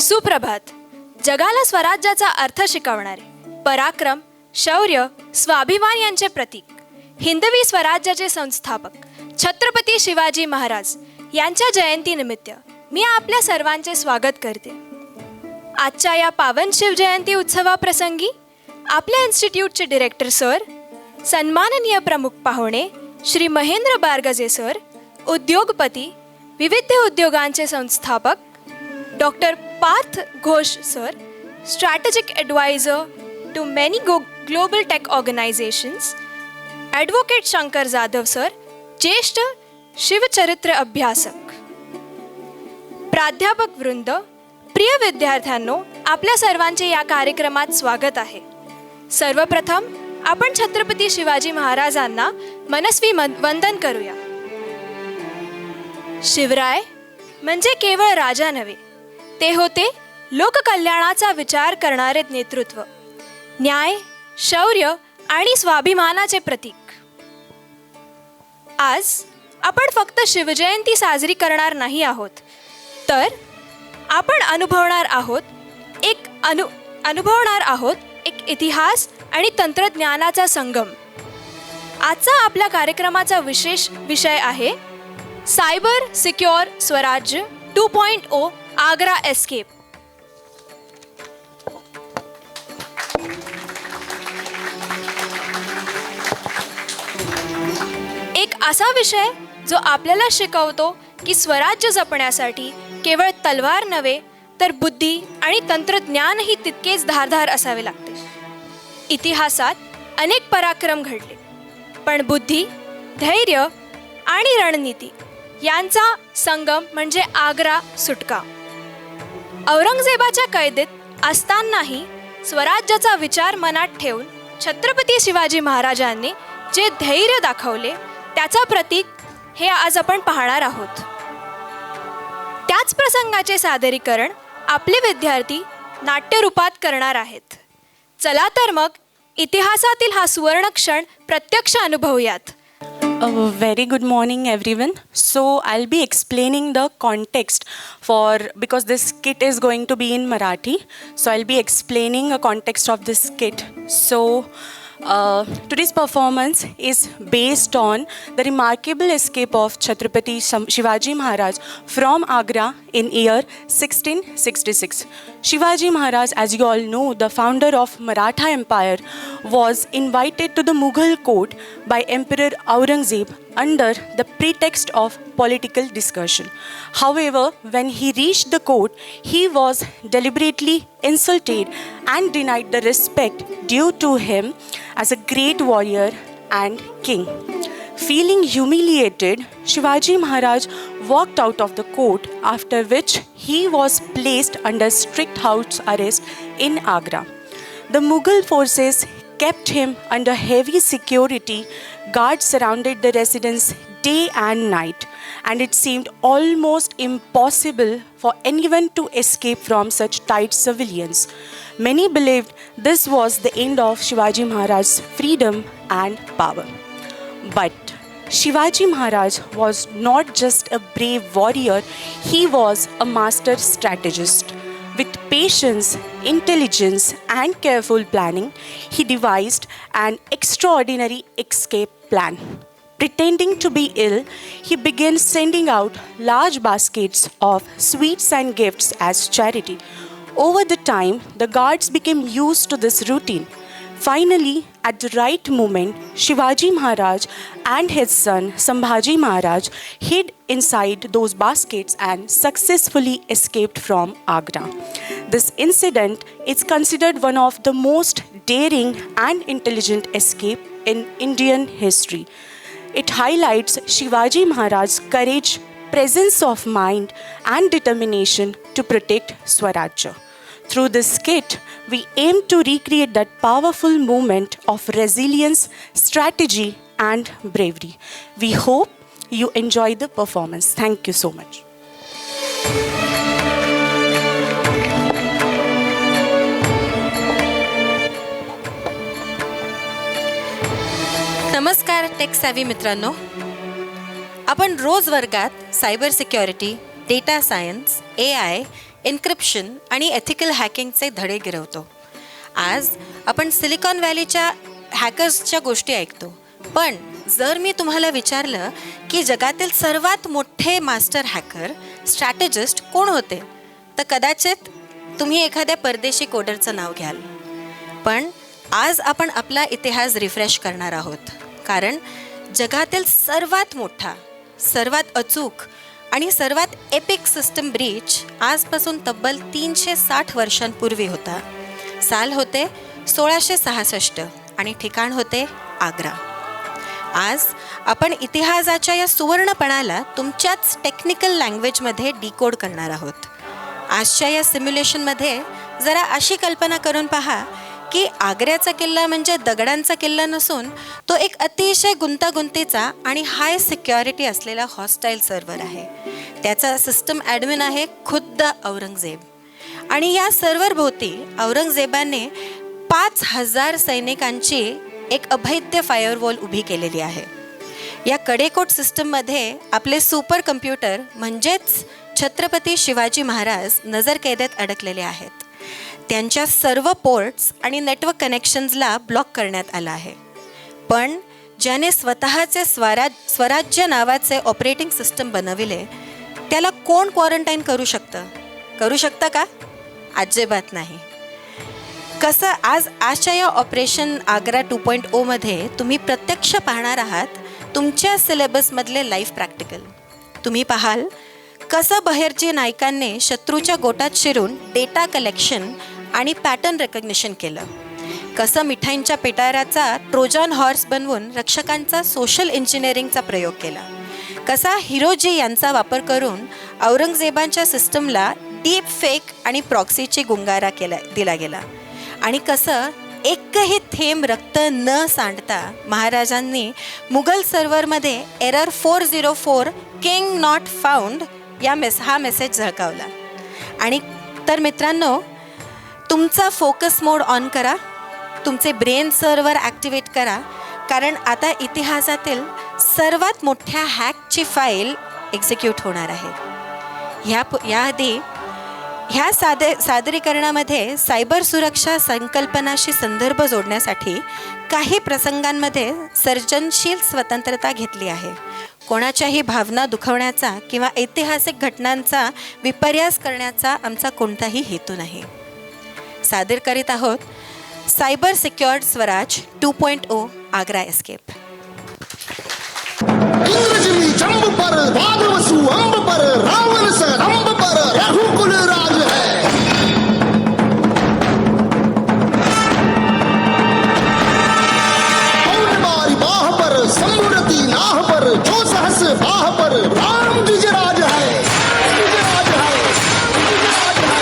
सुप्रभात. जगाला स्वराज्याचा अर्थ शिकवणारे, पराक्रम, शौर्य, स्वाभिमान यांचे प्रतीक, हिंदवी स्वराज्याचे संस्थापक छत्रपती शिवाजी महाराज यांच्या जयंतीनिमित्त मी आपल्या सर्वांचे स्वागत करते. आजच्या या पावन शिवजयंती उत्सवाप्रसंगी आपल्या इन्स्टिट्यूटचे डिरेक्टर सर, सन्माननीय प्रमुख पाहुणे श्री महेंद्र बारगजे सर, उद्योगपती, विविध उद्योगांचे संस्थापक doctor Parth Ghosh sir, strategic adviser to many global tech organisations, advocate Shankar Jadhav sir, ज्येष्ठ शिवचरित्र अभ्यासक, प्राध्यापक वृंद, प्रिय विद्यार्थ्यांनो, आपल्या सर्वांचे या कार्यक्रमात स्वागत आहे. सर्वप्रथम आपण छत्रपती शिवाजी महाराजांना मनस्वी वंदन करूया. शिवराय म्हणजे केवळ राजा नव्हे, ते होते लोककल्याणाचा विचार करणारे नेतृत्व, न्याय, शौर्य आणि स्वाभिमानाचे प्रतीक. आज आपण फक्त शिवजयंती साजरी करणार नाही आहोत, तर आपण अनुभवणार आहोत एक इतिहास आणि तंत्रज्ञानाचा संगम. आजचा आपल्या कार्यक्रमाचा विशेष विषय आहे सायबर सिक्युअर स्वराज्य 2.0 आग्रा एस्केप. एक असा विषय जो आपल्याला शिकवतो की स्वराज्य जपण्यासाठी केवळ तलवार नव्हे तर बुद्धी आणि तंत्रज्ञानही तितकेच धारदार असावे लागते. इतिहासात अनेक पराक्रम घडले, पण बुद्धी, धैर्य आणि रणनीती यांचा संगम म्हणजे आग्रा सुटका. औरंगजेबाच्या कैदेत असतानाही स्वराज्याचा विचार मनात ठेवून छत्रपती शिवाजी महाराजांनी जे धैर्य दाखवले त्याचा प्रतीक हे आज आपण पाहणार आहोत. त्याच प्रसंगाचे सादरीकरण आपले विद्यार्थी नाट्यरूपात करणार आहेत. चला तर मग इतिहासातील हा सुवर्ण क्षण प्रत्यक्ष अनुभवूयात. Very good morning everyone. So I'll be explaining the context because this skit is going to be in Marathi. So I'll be explaining a context of this skit. So today's performance is based on the remarkable escape of Chhatrapati Shivaji Maharaj from Agra in year 1666. Shivaji Maharaj, as you all know, the founder of Maratha Empire, was invited to the Mughal court by Emperor Aurangzeb under the pretext of political discussion. However, when he reached the court, he was deliberately insulted and denied the respect due to him as a great warrior and king. Feeling humiliated, Shivaji Maharaj walked out of the court, after which he was placed under strict house arrest in Agra. The Mughal forces kept him under heavy security. Guards surrounded the residence day and night, and it seemed almost impossible for anyone to escape from such tight surveillance. Many believed this was the end of Shivaji Maharaj's freedom and power. But Shivaji Maharaj was not just a brave warrior, he was a master strategist. With patience, intelligence, and careful planning, he devised an extraordinary escape plan. Pretending to be ill, he began sending out large baskets of sweets and gifts as charity. Over the time, the guards became used to this routine. Finally, at the right moment, Shivaji Maharaj and his son Sambhaji Maharaj hid inside those baskets and successfully escaped from Agra. This incident is considered one of the most daring and intelligent escape in Indian history. It highlights Shivaji Maharaj's courage, presence of mind, and determination to protect Swarajya. Through this skit, we aim to recreate that powerful moment of resilience, strategy, and bravery. We hope you enjoy the performance. Thank you so much. नमस्कार tech savvy मित्रांनो. आपण रोज वर्गात cyber security, data science, AI, encryption आणि ethical हॅकिंगचे धडे गिरवतो. आज आपण silicon व्हॅलीच्या हॅकर्सच्या गोष्टी ऐकतो, पण जर मी तुम्हाला विचारलं की जगातील सर्वात मोठे मास्टर हॅकर स्ट्रॅटेजिस्ट कोण होते, तर कदाचित तुम्ही एखाद्या परदेशी कोडरचं नाव घ्याल. पण आज आपण आपला इतिहास रिफ्रेश करणार आहोत, कारण जगातील सर्वात मोठा, सर्वात अचूक आणि सर्वात एपिक सिस्टम ब्रीच आजपासून तब्बल 360 वर्षांपूर्वी होता. साल होते 1666 आणि ठिकाण होते आग्रा. आज आपण इतिहासाच्या या सुवर्णपणाला तुमच्याच टेक्निकल लँग्वेजमध्ये डिकोड करणार आहोत. आजच्या या सिम्युलेशनमध्ये जरा अशी कल्पना करून पहा की आग्र्याचा किल्ला म्हणजे दगडांचा किल्ला नसून तो एक अतिशय गुंतागुंतीचा आणि हाय सिक्युरिटी असलेला हॉस्टाईल सर्व्हर आहे. त्याचा सिस्टम ॲडमिन आहे खुद्द औरंगजेब. आणि या सर्व्हरभोवती औरंगजेबाने 5000 सैनिकांची एक अभेद्य फायरवॉल उभी केलेली आहे. या कडेकोट सिस्टममध्ये आपले सुपर कम्प्युटर म्हणजेच छत्रपती शिवाजी महाराज नजरकैदेत अडकलेले आहेत. त्यांच्या सर्व पोर्ट्स आणि नेटवर्क कनेक्शन्सला ब्लॉक करण्यात आलं आहे. पण ज्याने स्वतःचे स्वराज्य नावाचे ऑपरेटिंग सिस्टम बनविले त्याला कोण क्वारंटाईन करू शकतं का? अजिबात नाही. कसं आजच्या या ऑपरेशन आग्रा 2.0 मध्ये तुम्ही प्रत्यक्ष पाहणार आहात तुमच्या सिलेबसमधले लाईव्ह प्रॅक्टिकल. तुम्ही पाहाल कसं बहेरजी नायकांनी शत्रूच्या गोटात शिरून डेटा कलेक्शन आणि पॅटर्न रेकग्निशन केलं. कसं मिठाईंच्या पिटाराचा ट्रोजन हॉर्स बनवून रक्षकांचा सोशल इंजिनिअरिंगचा प्रयोग केला. कसा हिरोजी यांचा वापर करून औरंगजेबांच्या सिस्टमला डीप फेक आणि प्रॉक्सीची गुंगारा दिला गेला. आणि कसं एकही थेंब रक्त न सांडता महाराजांनी मुघल सर्व्हरमध्ये एरर 404 किंग नॉट फाउंड हा मेसेज झळकावला. आणि तर मित्रांनो, तुमचा फोकस मोड ऑन करा, तुमचे ब्रेन सर्व्हर ॲक्टिवेट करा, कारण आता इतिहासातील सर्वात मोठ्या हॅकची फाईल एक्झिक्यूट होणार आहे. याआधी ह्या सादरीकरणामध्ये सायबर सुरक्षा संकल्पनाशी संदर्भ जोडण्यासाठी काही प्रसंगांमध्ये सर्जनशील स्वतंत्रता घेतली आहे. कोणाच्याही भावना दुखवण्याचा किंवा ऐतिहासिक घटनांचा विपर्यास करण्याचा आमचा कोणताही हेतू नाही. सादर करीत आहोत cyber secured Swaraj 2.0 Agra escape. इंद्रजिमी जंब पर वादवसु अंब पर रावण स रंब पर रघुकुल राज है. बारी बाह पर समूरति नाह पर जो सहस बाह पर राम गिजराज है. गिजराज है. गिजराज है.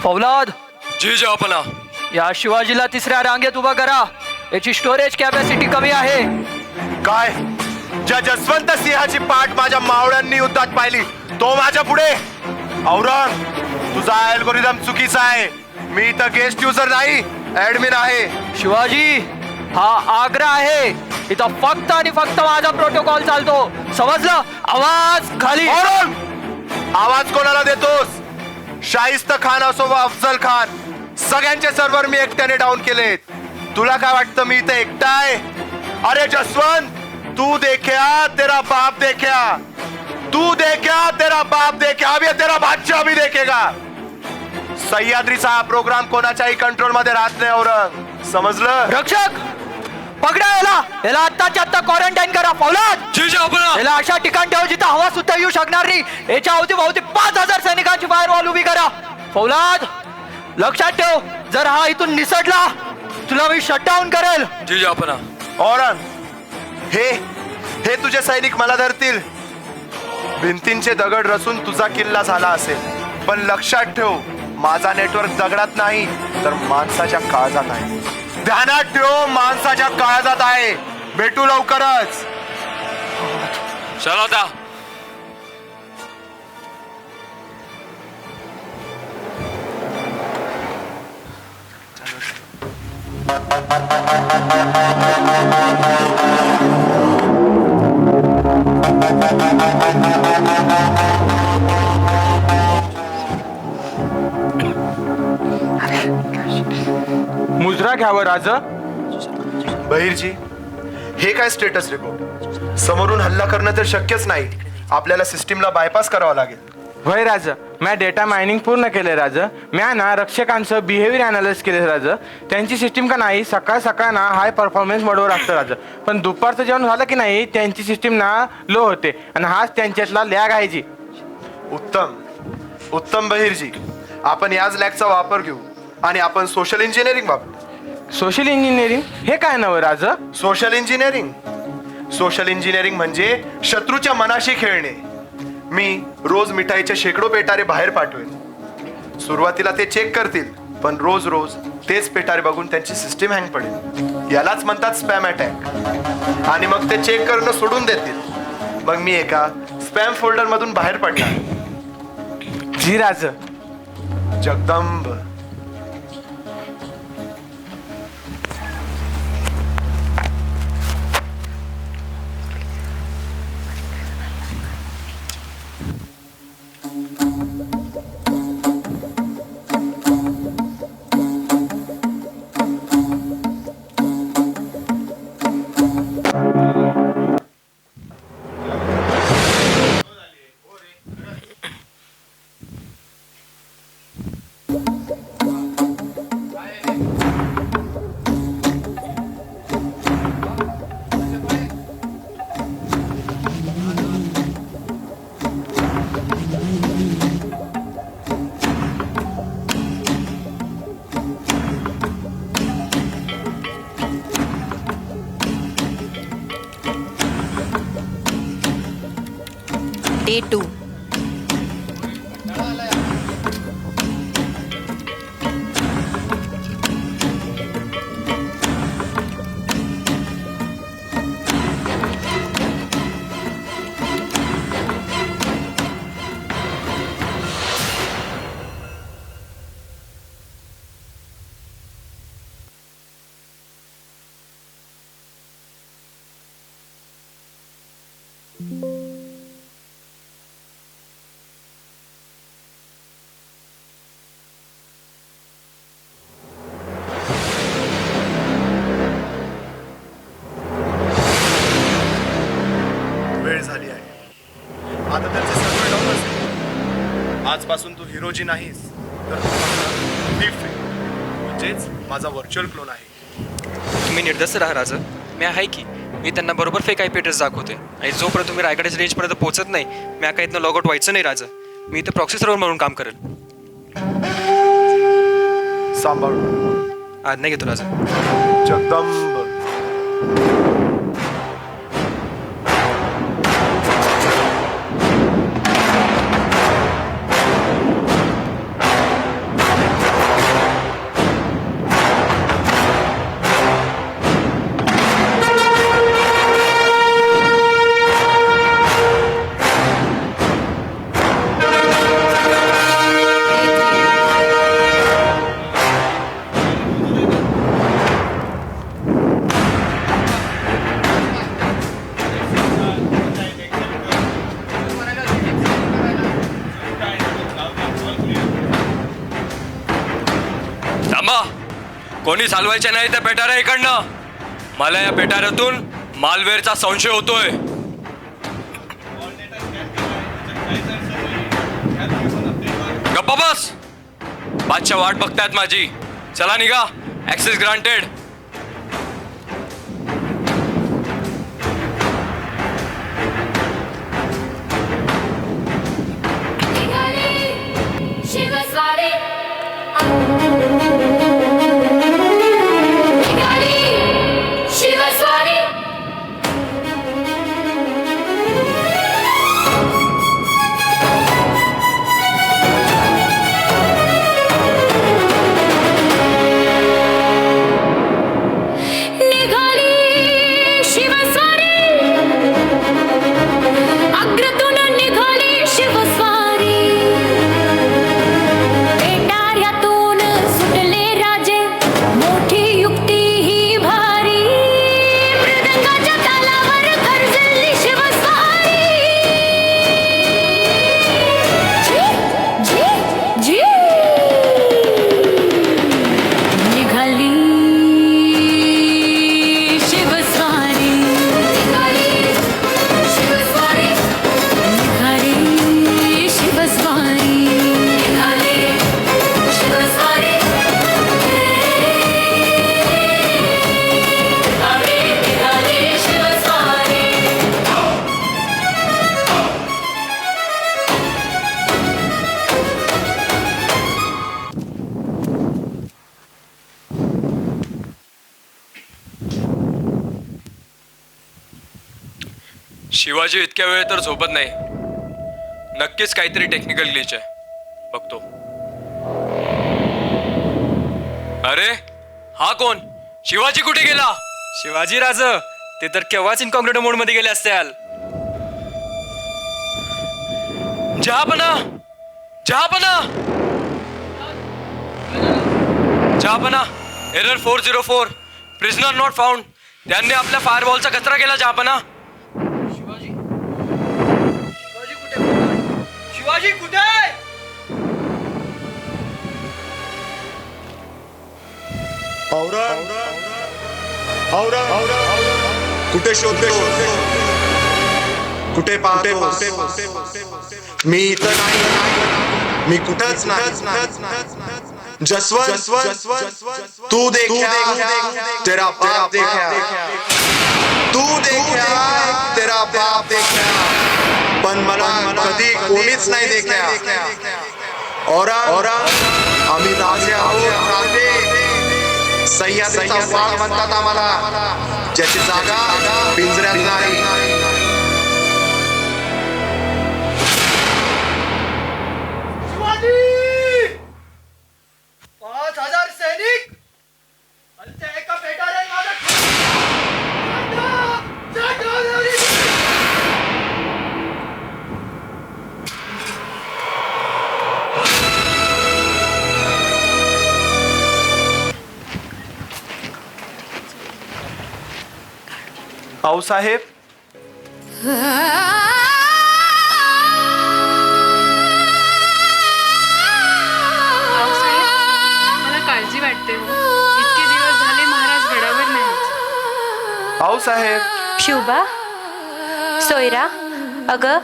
फौलाद, जी जहापना. या शिवाजीला तिसऱ्या रांगेत उभा करा. याची स्टोरेज कॅपॅसिटी कमी आहे. काय ज्या जसवंत सिंहाची पाठ माझ्या मावळ्यांनी युद्धात पाहिली तो माझ्या पुढे. औरंग, तुझा अल्गोरिदम चुकीचा आहे. मी इथं गेस्ट युजर नाही, ऍडमिन आहे. शिवाजी, हा आग्रा आहे. इथं फक्त आणि फक्त माझा प्रोटोकॉल चालतो. समजलं? आवाज खाली. औरंग, आवाज कोणाला देतोस? शाहिस्त खान असो वा अफजल खान, सगळ्यांचे सर्व्हर मी एकट्याने डाऊन केलेत. तुला काय वाटतं मी इथे एकटा आहे? अरे जसवंत, तू देखा तेरा बाप देखा, तू देखा तेरा बाप देखा, अब ये तेरा बादशाह भी देखेगा. सह्याद्रीचा हा प्रोग्राम कोणाच्याही कंट्रोल मध्ये राहत नाही औरंग, समजलं? रक्षक, पकडा याला आत्ताच्या आत्ता क्वारंटाईन करा. फौलाद, याला अशा ठिकाण ठेव जिथं हवा सुद्धा येऊ शकणार नाही. याच्या अवतीभोवती 5000 सैनिकांची फायरवॉल उभी करा. फौलाद, लक्षात ठेव, जर हा इथून निसटला तुला मी शटडाऊन करेल. औरंग, हे तुझे सैनिक मला धरतील. भिंतींचे दगड रचून तुझा किल्ला झाला असेल, पण लक्षात ठेव, माझा नेटवर्क दगडात नाही तर माणसाच्या काळजात आहे. ध्यानात ठेव, माणसाच्या काळजात आहे. भेटू लवकरच. चलो आता. मुजरा घ्यावं राज. बहिरजी, हे काय स्टेटस रिपोर्ट? समोरून हल्ला करणं तर शक्यच नाही. आपल्याला सिस्टीमला बायपास करावं लागेल. होय राज, म्या डेटा मायनिंग पूर्ण केले राज. म्या ना रक्षकांचं बिहेवियर अनालिसिस केले राज. त्यांची सिस्टीम का नाही सकाळ सकाळ ना हाय परफॉर्मन्स मोडवर असतं राज, पण दुपारचं जेवण झालं की नाही त्यांची सिस्टीम ना लो होते आणि हाच त्यांच्यातला लॅग आहे जी. उत्तम उत्तम बहिरजी, आपण याच लॅगचा वापर घेऊ आणि आपण सोशल इंजिनिअरिंग वापरू. सोशल इंजिनिअरिंग हे काय नवं राज? सोशल इंजिनिअरिंग म्हणजे शत्रूच्या मनाशी खेळणे. मी रोज मिठाईचे शेकडो पेटारे बाहेर पाठवेन. सुरुवातीला ते चेक करतील, पण रोज रोज तेच पेटारे बघून त्यांची सिस्टीम हँग पडेल. यालाच म्हणतात स्पॅम अटॅक. आणि मग ते चेक करणं सोडून देतील. मग मी एका स्पॅम फोल्डर मधून बाहेर पडणार. जी राज. जगदंब. डे 2. वेळ झाली आहे. आता त्यांचे सर्व डाऊन असेल. आजपासून तू हिरोजी नाहीस, तर तू माझा thief आहे. म्हणजेच माझा व्हर्च्युअल क्लोन आहे. तुम्ही निर्दस्त राहा राजा. मी आहे की मी त्यांना बरोबर फेक आय पी ॲड्रेस दाखवते आणि जोपर्यंत तुम्ही रायगडाच्या रेंजपर्यंत पोहोचत नाही मी काही इथनं लॉग आउट व्हायचं नाही राजा. मी इथं प्रॉक्सी सर्व्हर म्हणून काम करेल. सांभाळून. आज नाही घेतो राजा. जगदंब. थांबा, कोणी चालवायचे नाही त्या पेटाऱ्या इकडनं. मला या पेटाऱ्यातून मालवेअरचा संशय होतोय. गप्पा बस. बादशाह वाट बघतायत माझी. चला निघा. Access granted. शिवाजी इतक्या वेळ तर झोपत नाही. नक्कीच काहीतरी टेक्निकल ग्लिच आहे. बघतो. अरे हा कोण? शिवाजी कुठे गेला? शिवाजी राज ते तर केव्हाच इनकॉग्रेटो मोड मध्ये गेले असत्याल. जहापना जहापना जहापना एरर 404 प्रिझनर नॉट फाउंड. त्यांनी आपल्या फायरवॉलचा कचरा केला. जहापना शिवाजी कुठे? शिवाजी कुठे? कुठे शोधते? कुठे पाहते? मी इथं नाही. मी कुठंच नाही. जसवंत तू देखा तेरा बाप देखा. तू देखा तेरा बाप देखा. पण मला कधी कोणीच नाही देखा. और आम्ही राजे आहोत. राजे सह्याद्रीचा वाघ म्हणतात आम्हाला, ज्याची जागा पिंजऱ्यात नाही. आऊसाहेब, मला काळजी वाटते हो. इतके दिवस झाले महाराज गडावर नाहीत. आऊसाहेब. शिवबा, सोयरा, अगं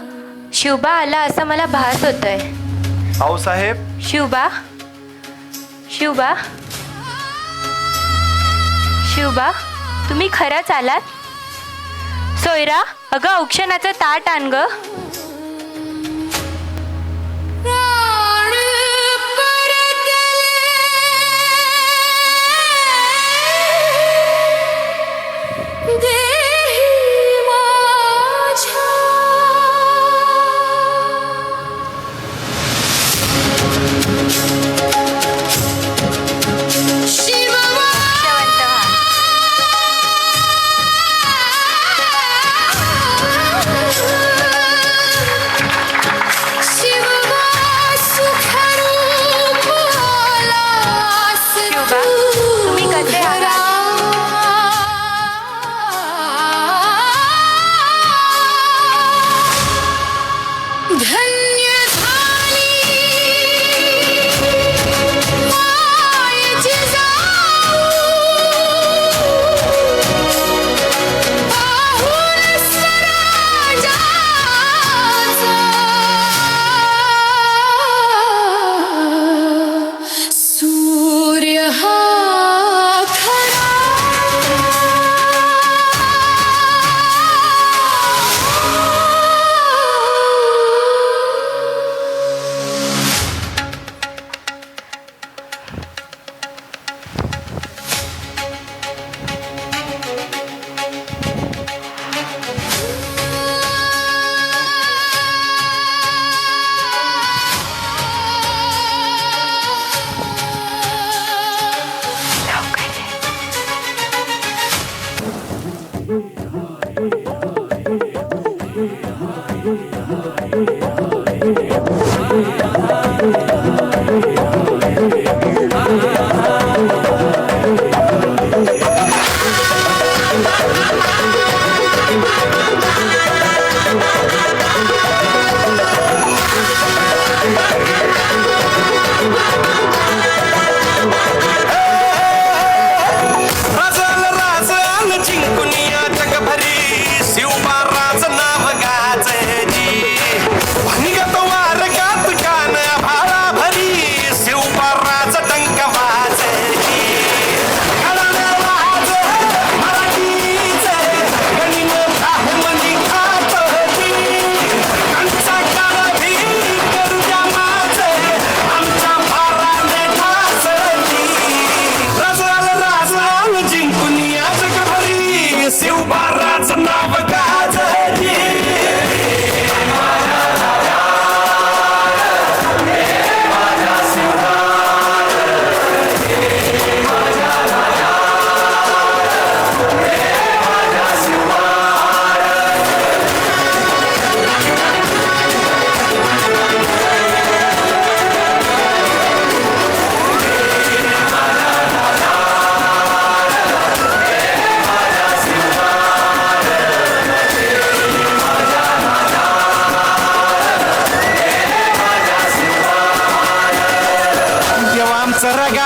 शिवबा आला असं मला भास होतोय. आऊसाहेब. शिवबा, शिवबा, शिवबा, तुम्ही खरंच आलात? सोयरा, अगं औक्षणाचं ताट आण ग.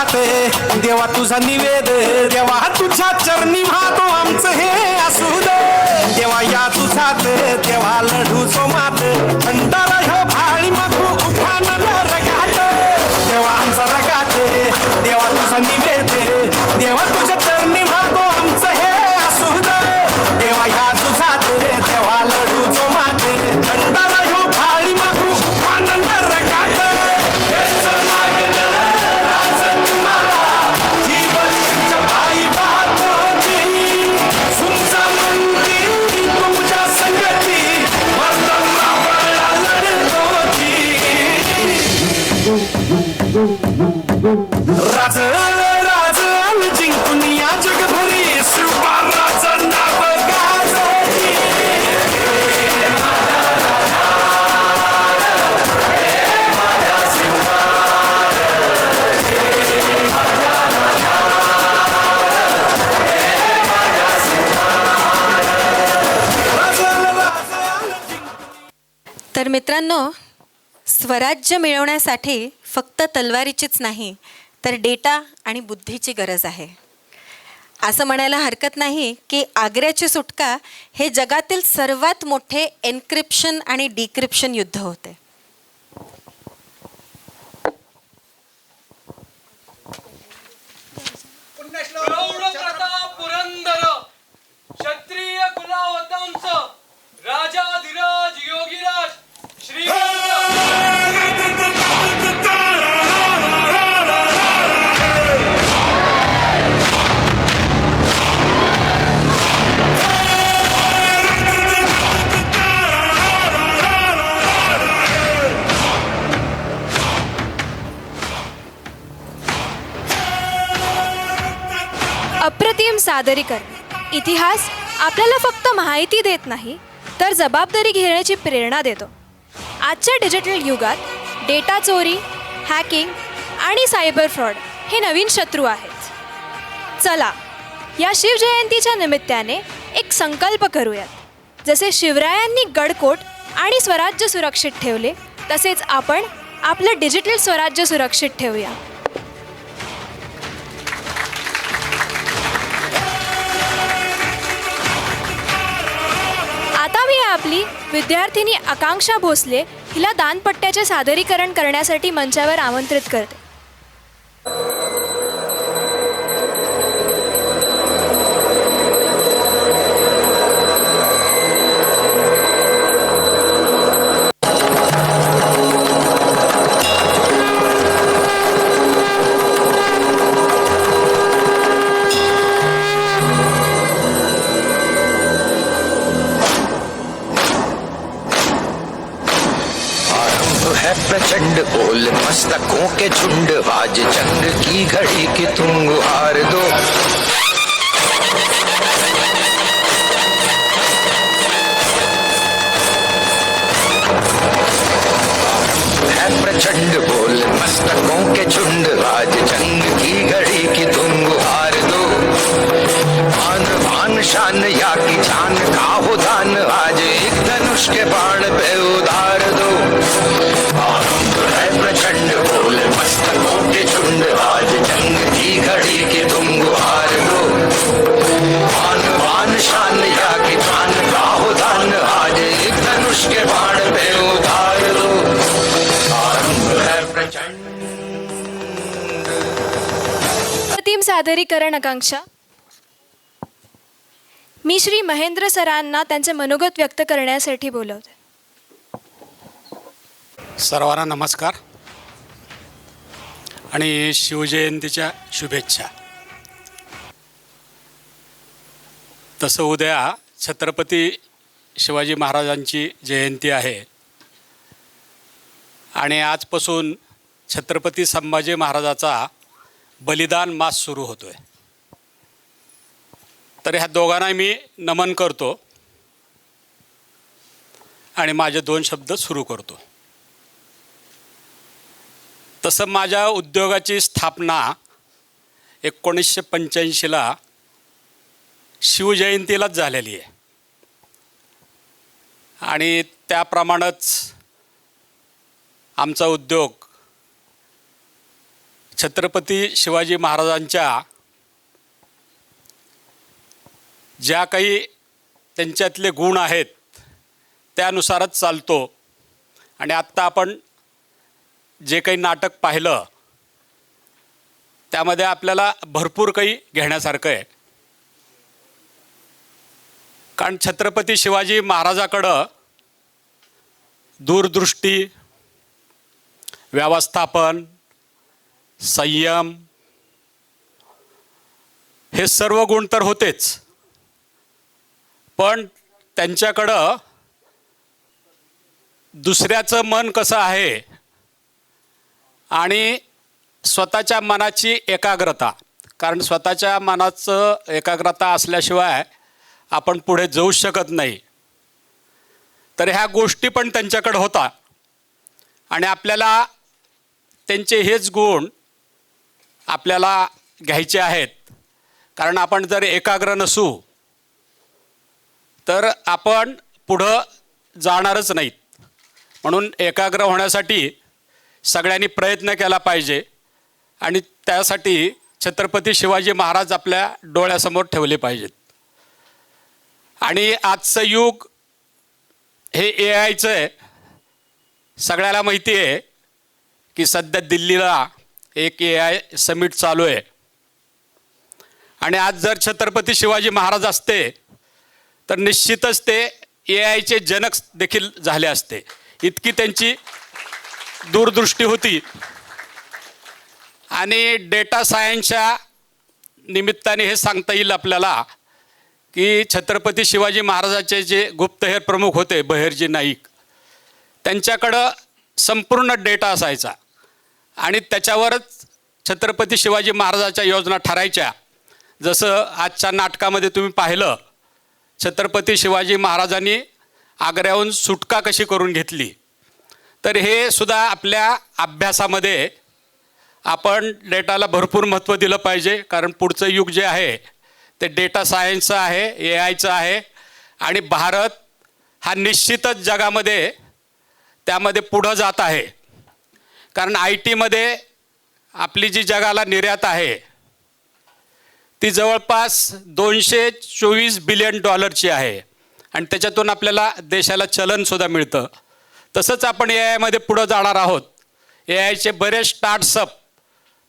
रगाते देवा तुझा निवेद देवा तुझ्या चरणी वाहतो आमचं हे असू दे देवा या तुझात देवा लढू सोमात थंडाला ह्यो भाळी मागू उठान रगात देवा आमचा रगाते देवा तुझा निवेद देवा तुझ्या चरणी वाहतो आमचं हे असू दे देवा या तुझात देवा लढू सोमात थंडाला ह्यो भाळी मागू उठान रगात राज राज जिंकून या जगभरी शिवबाराचं नाव गाजवली. तर मित्रांनो, स्वराज्य मिळवण्यासाठी फक्त तलवारीचीच नाही तर डेटा आणि बुद्धीची गरज आहे. असं म्हणायला हरकत नाही की आग्र्याची सुटका हे जगातील सर्वात मोठे एन्क्रिप्शन आणि डिक्रिप्शन युद्ध होते. पुरंदर क्षत्रिय कुलावतांच राजाधिराज योगीराज श्री अप्रतिम सादरीकरण इतिहास आपल्याला फक्त माहिती देत नाही तर जबाबदारी घेण्याची प्रेरणा देतो. आजच्या डिजिटल युगात डेटा चोरी, हॅकिंग आणि सायबर फ्रॉड हे नवीन शत्रू आहेत. चला, या शिवजयंतीच्या निमित्ताने एक संकल्प करूयात. जसे शिवरायांनी गडकोट आणि स्वराज्य सुरक्षित ठेवले तसेच आपण आपलं डिजिटल स्वराज्य सुरक्षित ठेवूया. आता मी आपली विद्यार्थिनी आकांक्षा भोसले हिला दानपट्ट्याचे सादरीकरण करण्यासाठी मंचावर आमंत्रित करते. प्रचंड बोल मस्तकों के झुंड आज जंग की घड़ी की तुम गुहार दो. है प्रचंड बोल मस्तकों के झुंड आज जंग की घड़ी की तुम गुहार दो. आन बान शान या की जान का हो दान आज एक धनुष के बाण पे उधार दो. प्रचंड बोल मस्तकों के झुंड आज जंग की घड़ी की तुम गुहार दो. आन बान शान या की जान का हो दान आज एक धनुष के बाण पे उधार दो. आरंभ है प्रचंड. अप्रतिम सादरीकरण आकांक्षा. मी श्री महेंद्र सरांना त्यांचे मनोगत व्यक्त करण्यासाठी बोलवते. सर्वांना नमस्कार आणि शिवजयंतीच्या शुभेच्छा. तसं उद्या छत्रपती शिवाजी महाराजांची जयंती आहे आणि आजपासून छत्रपती संभाजी महाराजाचा बलिदान मास सुरू होतो आहे. तर ह्या दोघांना मी नमन करतो आणि माझे 2 शब्द सुरू करतो. तसं माझ्या उद्योगाची स्थापना 1985ला शिवजयंतीलाच झालेली आहे आणि त्याप्रमाणेच आमचा उद्योग छत्रपती शिवाजी महाराजांच्या ज्या काही त्यांच्यातले गुण आहेत त्यानुसारच चालतो. आणि आत्ता आपण जे काही नाटक पाहिलं त्यामध्ये आपल्याला भरपूर काही घेण्यासारखं आहे. कारण छत्रपती शिवाजी महाराजाकडं दूरदृष्टी, व्यवस्थापन, संयम हे सर्व गुण तर होतेच, पण त्यांच्याकडं दुसऱ्याचं मन कसं आहे आणि स्वतःच्या मनाची एकाग्रता, कारण स्वतःच्या मनाचं एकाग्रता असल्याशिवाय आपण पुढे जाऊ शकत नाही. तर ह्या गोष्टी पण त्यांच्याकडे होता आणि आपल्याला त्यांचे हेच गुण आपल्याला घ्यायचे आहेत. कारण आपण जर एकाग्र नसू तर आपण पुढं जाणारच नाहीत. म्हणून एकाग्र होण्यासाठी सगळ्यांनी प्रयत्न केला पाहिजे आणि त्यासाठी छत्रपती शिवाजी महाराज आपल्या डोळ्यासमोर ठेवले पाहिजेत. आणि आजचं युग हे AIचं आहे. सगळ्याला माहिती आहे की सध्या दिल्लीला एक AI समिट चालू आहे. आणि आज जर छत्रपती शिवाजी महाराज असते तर निश्चितच ते AIचे जनक देखील झाले असते. इतकी त्यांची दूरदृष्टी होती. आणि डेटा सायन्सच्या निमित्ताने हे सांगता येईल आपल्याला की छत्रपती शिवाजी महाराजाचे जे गुप्तहेर प्रमुख होते बहिर्जी नाईक, त्यांच्याकडं संपूर्ण डेटा असायचा आणि त्याच्यावरच छत्रपती शिवाजी महाराजाच्या योजना ठरायच्या. जसं आजच्या नाटकामध्ये तुम्ही पाहिलं, छत्रपती शिवाजी महाराजांनी आग्र्याहून सुटका कशी करून घेतली. तर हे सुद्धा आपल्या अभ्यासामध्ये आपण डेटाला भरपूर महत्त्व दिलं पाहिजे. कारण पुढचं युग जे आहे ते डेटा सायन्सचं आहे, AIचं आहे. आणि भारत हा निश्चितच जगामध्ये त्यामध्ये पुढं जात आहे. कारण IT आपली जी जगाला निर्यात आहे ती जवळपास $224 बिलियन आहे. आणि त्याच्यातून आपल्याला देशाला चलनसुद्धा मिळतं. तसंच आपण AI पुढं जाणार आहोत. AIचे बरेच स्टार्ट्सअप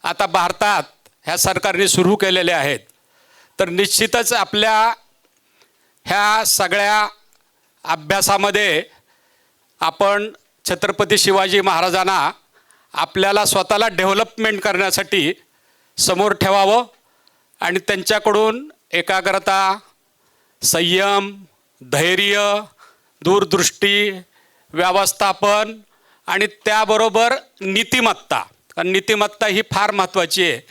आता भारतात ह्या सरकारने सुरू केलेले आहेत. तर निश्चितच आपल्या ह्या सगळ्या अभ्यासामध्ये आपण छत्रपती शिवाजी महाराजांना आपल्याला स्वतःला डेव्हलपमेंट करण्यासाठी समोर ठेवावं आणि त्यांच्याकडून एकाग्रता, संयम, धैर्य, दूरदृष्टी, व्यवस्थापन आणि त्याबरोबर नीतिमत्ता. कारण नीतिमत्ता ही फार महत्त्वाची आहे.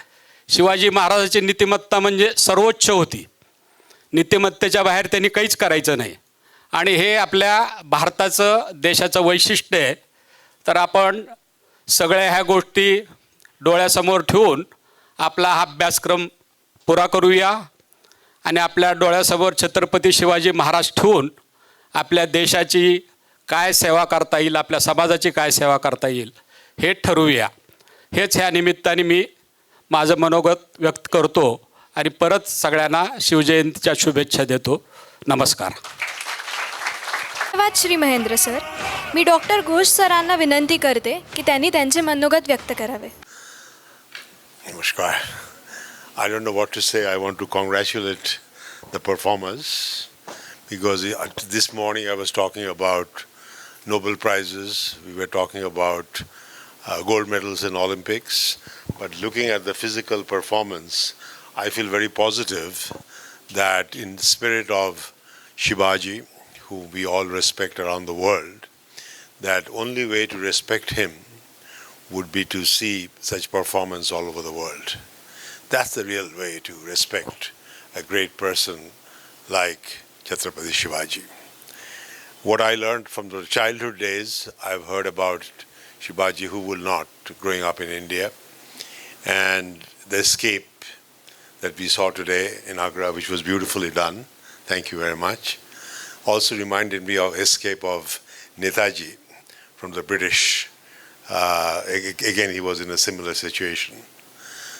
शिवाजी महाराजांची नीतिमत्ता म्हणजे सर्वोच्च होती. नीतिमत्तेच्या बाहेर त्यांनी काहीच करायचं नाही. आणि हे आपल्या भारताचं, देशाचं वैशिष्ट्य आहे. तर आपण सगळ्या ह्या गोष्टी डोळ्यासमोर ठेवून आपला हा अभ्यासक्रम पुरा करूया आणि आपल्या डोळ्यासमोर छत्रपती शिवाजी महाराज ठेवून आपल्या देशाची काय सेवा करता येईल, आपल्या समाजाची काय सेवा करता येईल हे ठरवूया. हेच ह्या निमित्ताने मी माझं मनोगत व्यक्त करतो आणि परत सगळ्यांना शिवजयंतीच्या शुभेच्छा देतो. नमस्कार. धन्यवाद श्री महेंद्र सर. मी डॉक्टर घोष सरांना विनंती करते की त्यांनी त्यांचे मनोगत व्यक्त करावे. Namaskar. I don't know what to say. I want to congratulate the performers because this morning I was talking about Nobel Prizes. We were talking about gold medals in Olympics. But looking at the physical performance, I feel very positive that in the spirit of Shivaji, whom we all respect around the world, that only way to respect him would be to see such performance all over the world. That's the real way to respect a great person like Chhatrapati Shivaji. What I learned from the childhood days, I've heard about Shivaji, who will not, growing up in India, and the escape that we saw today in Agra, which was beautifully done. Thank you very much. Also reminded me of escape of Netaji from the British. Again, he was in a similar situation.